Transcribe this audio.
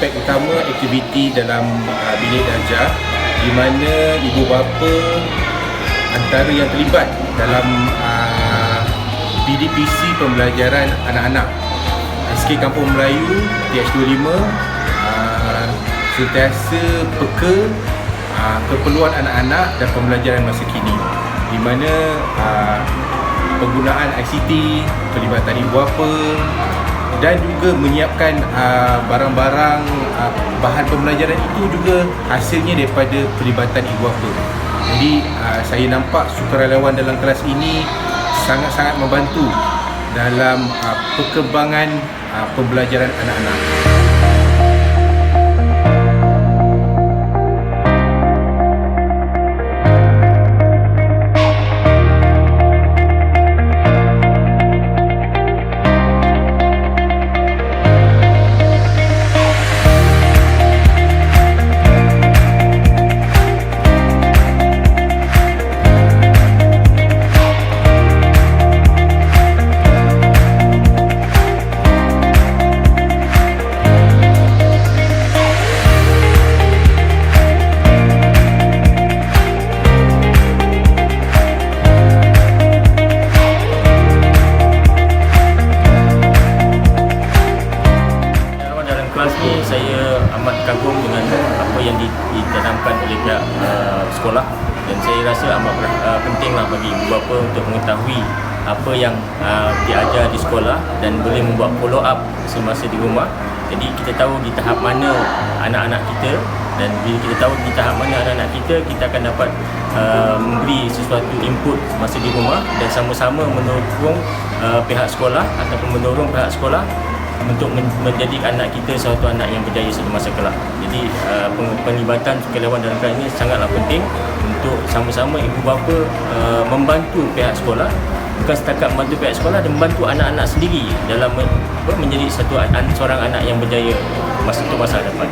aspek utama aktiviti dalam bilik darjah, di mana ibu bapa antara yang terlibat dalam PDPC pembelajaran anak-anak. SK Kampung Melayu TH25 sentiasa peka keperluan anak-anak dan pembelajaran masa kini, di mana penggunaan ICT, pelibatan ibu bapa dan juga menyiapkan barang-barang bahan pembelajaran itu juga hasilnya daripada pelibatan ibu bapa. Jadi saya nampak sukarelawan dalam kelas ini sangat-sangat membantu dalam perkembangan pembelajaran anak-anak. Saya amat kagum dengan apa yang ditanamkan oleh pihak sekolah, dan saya rasa amat pentinglah bagi ibu bapa untuk mengetahui apa yang diajar di sekolah dan boleh membuat follow up semasa di rumah. Jadi kita tahu di tahap mana anak-anak kita, dan bila kita tahu di tahap mana anak-anak kita, kita akan dapat memberi sesuatu input masa di rumah dan sama-sama mendorong pihak sekolah ataupun mendorong pihak sekolah untuk menjadikan anak kita suatu anak yang berjaya pada masa kelak. Jadi penglibatan sukarelawan dalam kelas ini sangatlah penting untuk sama-sama ibu bapa membantu pihak sekolah, bukan setakat membantu pihak sekolah, dan membantu anak-anak sendiri dalam menjadi seorang anak yang berjaya masa hadapan.